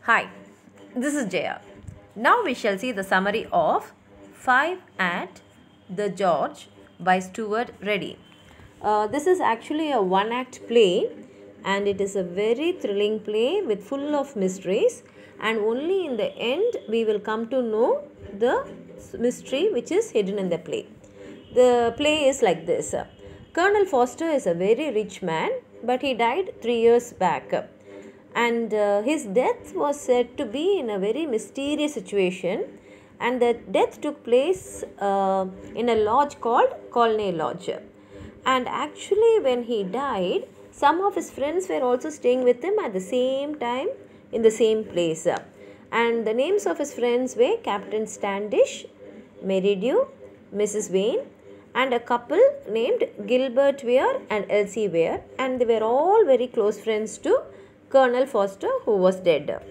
Hi, this is Jaya. Now we shall see the summary of 5 at the George by Stuart Reddy. This is actually a one-act play and it is a very thrilling play with full of mysteries, and only in the end we will come to know the mystery which is hidden in the play. The play is like this. Colonel Foster is a very rich man, but he died 3 years back, and his death was said to be in a very mysterious situation, and the death took place in a lodge called Colney Lodge. And actually when he died, some of his friends were also staying with him at the same time in the same place, and the names of his friends were Captain Standish, Meridew, Mrs. Vane, and a couple named Gilbert Weir and Elsie Weir, and they were all very close friends to Colonel Foster, who was dead.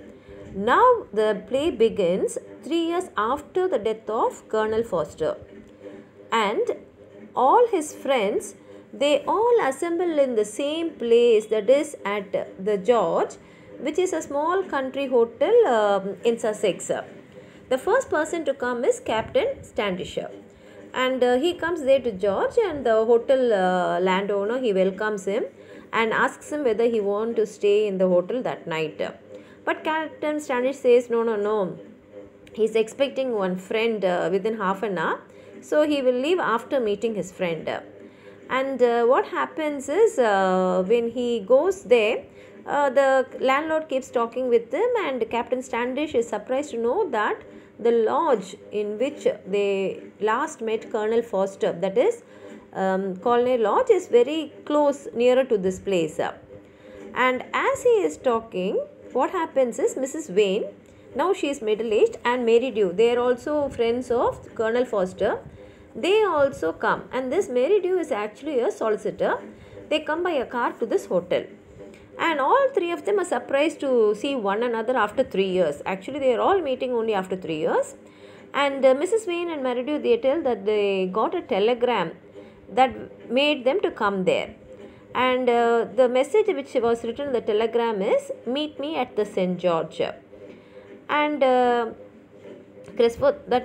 Now the play begins 3 years after the death of Colonel Foster, and all his friends, they all assemble in the same place, that is at the George, which is a small country hotel in Sussex. The first person to come is Captain Standish, and he comes there to George, and the hotel landowner, he welcomes him and asks him whether he wants to stay in the hotel that night. But Captain Standish says no. He's expecting one friend within half an hour, so he will leave after meeting his friend. And what happens is when he goes there, the landlord keeps talking with him, and Captain Standish is surprised to know that the lodge in which they last met Colonel Foster, that is Colney Lodge, is very close, nearer to this place. And as he is talking, what happens is Mrs. Vane, now she is middle-aged, and Meridew, they are also friends of Colonel Foster. They also come, and this Meridew is actually a solicitor. They come by a car to this hotel, and all three of them are surprised to see one another after 3 years. Actually, they are all meeting only after 3 years. And Mrs. Vane and Meridew, they tell that they got a telegram that made them to come there. And the message which was written in the telegram is, "Meet me at the St. George." And that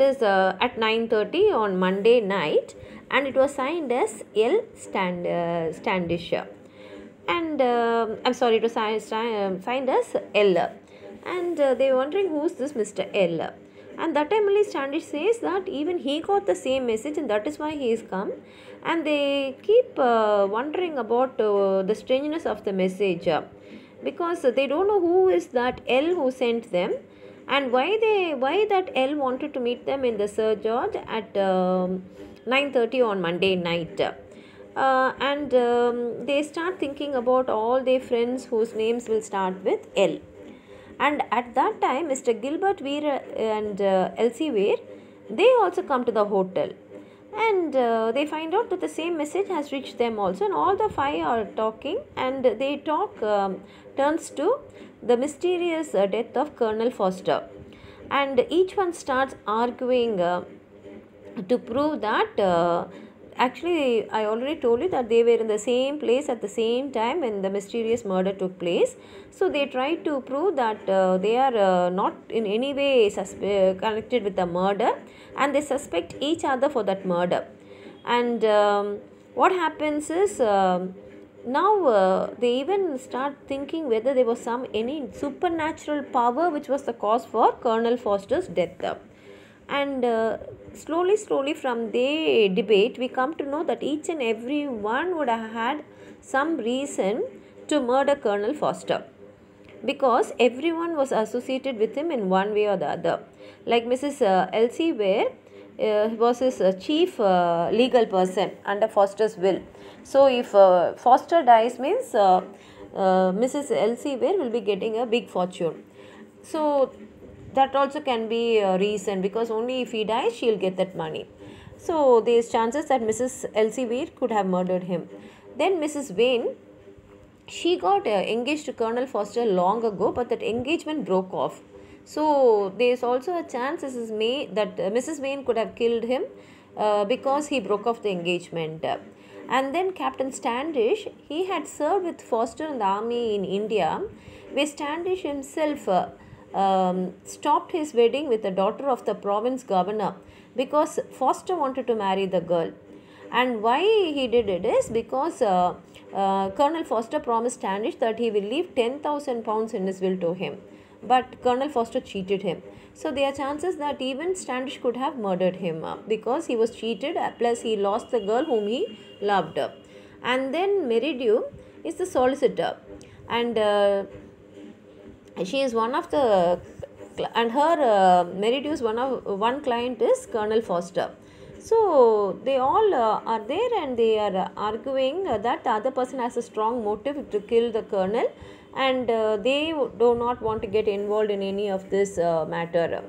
is at 9:30 on Monday night, and it was signed as L. Standish. And I'm sorry, it was signed as L. And they were wondering who's this Mr. L. And that time only Standish says that even he got the same message, and that is why he is come. And they keep wondering about the strangeness of the message, because they don't know who is that L who sent them, and why that L wanted to meet them in the Sir George at 9:30 on Monday night. And they start thinking about all their friends whose names will start with L. And at that time, Mr. Gilbert Weir and Elsie Weir, they also come to the hotel, and they find out that the same message has reached them also, and all the five are talking, and they talk turns to the mysterious death of Colonel Foster, and each one starts arguing to prove that actually, I already told you that they were in the same place at the same time when the mysterious murder took place. So they try to prove that they are not in any way connected with the murder, and they suspect each other for that murder. And what happens is now they even start thinking whether there was any supernatural power which was the cause for Colonel Foster's death. And slowly from the debate, we come to know that each and every one would have had some reason to murder Colonel Foster, because everyone was associated with him in one way or the other. Like Mrs. Elsie Weir was his chief legal person under Foster's will. So if Foster dies, means Mrs. Elsie Weir will be getting a big fortune. So that also can be a reason, because only if he dies, she'll get that money. So there's chances that Mrs. Elsie Weir could have murdered him. Then Mrs. Vane, she got engaged to Colonel Foster long ago, but that engagement broke off. So there's also a chance that Mrs. Vane could have killed him because he broke off the engagement. And then Captain Standish, he had served with Foster in the army in India, where Standish himself stopped his wedding with the daughter of the province governor because Foster wanted to marry the girl. And why he did it is because Colonel Foster promised Standish that he will leave 10,000 pounds in his will to him. But Colonel Foster cheated him. So there are chances that even Standish could have murdered him because he was cheated, plus he lost the girl whom he loved. And then Meridew is the solicitor, and she is one of the, and her Meridew's one client is Colonel Foster. So they all are there, and they are arguing that the other person has a strong motive to kill the colonel, and they do not want to get involved in any of this matter.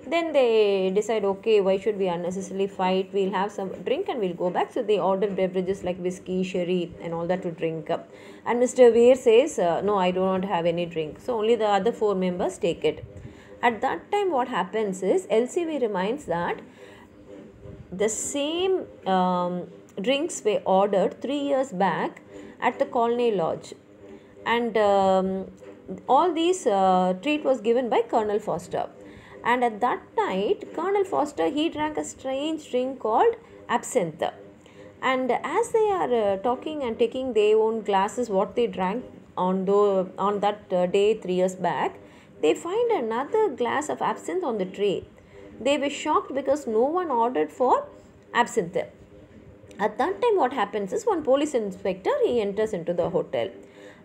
Then they decide, okay, why should we unnecessarily fight? We'll have some drink and we'll go back. So they order beverages like whiskey, sherry and all that to drink. And Mr. Weir says, no, I do not have any drink. So only the other 4 members take it. At that time what happens is, LCV reminds that the same drinks were ordered 3 years back at the Colney Lodge. And all these treat was given by Colonel Foster. And at that night, Colonel Foster, he drank a strange drink called absinthe. And as they are talking and taking their own glasses, what they drank on that day 3 years back, they find another glass of absinthe on the tray. They were shocked because no one ordered for absinthe. At that time what happens is, one police inspector, he enters into the hotel.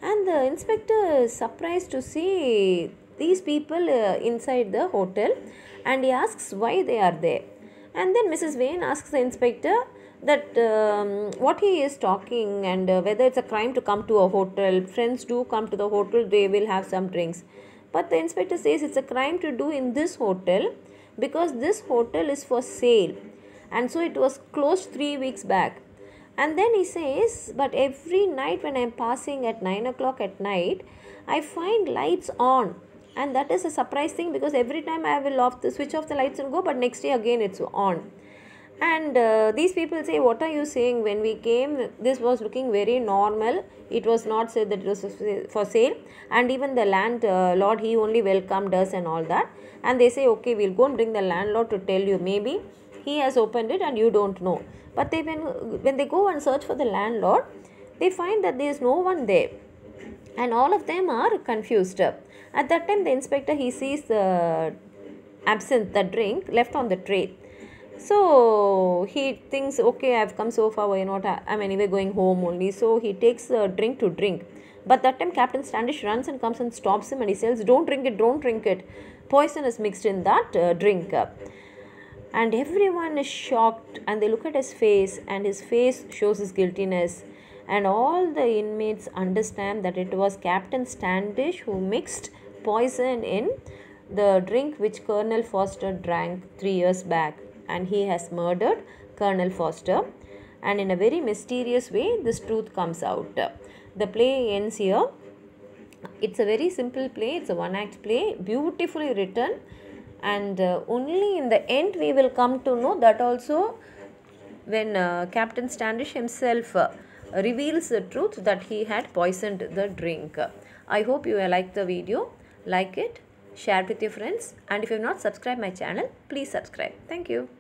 And the inspector is surprised to see these people inside the hotel, and he asks why they are there. And then Mrs. Vane asks the inspector that what he is talking, and whether it's a crime to come to a hotel. Friends do come to the hotel, they will have some drinks. But the inspector says it's a crime to do in this hotel because this hotel is for sale, and so it was closed 3 weeks back. And then he says, but every night when I am passing at 9 o'clock at night, I find lights on. And that is a surprise thing, because every time I will switch off the lights and go, but next day again it's on. And these people say, what are you saying? When we came, this was looking very normal. It was not said that it was for sale. And even the landlord, he only welcomed us and all that. And they say, okay, we'll go and bring the landlord to tell you. Maybe he has opened it and you don't know. But when they go and search for the landlord, they find that there is no one there. And all of them are confused. At that time, the inspector, he sees the absinthe, the drink, left on the tray. So he thinks, okay, I've come so far, why not? I'm anyway going home only. So he takes the drink to drink. But that time, Captain Standish runs and comes and stops him, and he says, don't drink it, don't drink it. Poison is mixed in that drink. And everyone is shocked, and they look at his face, and his face shows his guiltiness. And all the inmates understand that it was Captain Standish who mixed poison in the drink which Colonel Foster drank 3 years back, and he has murdered Colonel Foster. And in a very mysterious way, this truth comes out. The play ends here. It's a very simple play. It's a one-act play, beautifully written, and only in the end we will come to know that also when Captain Standish himself reveals the truth that he had poisoned the drink. I hope you liked the video. Like it, share it with your friends, and if you have not subscribed my channel, please subscribe. Thank you.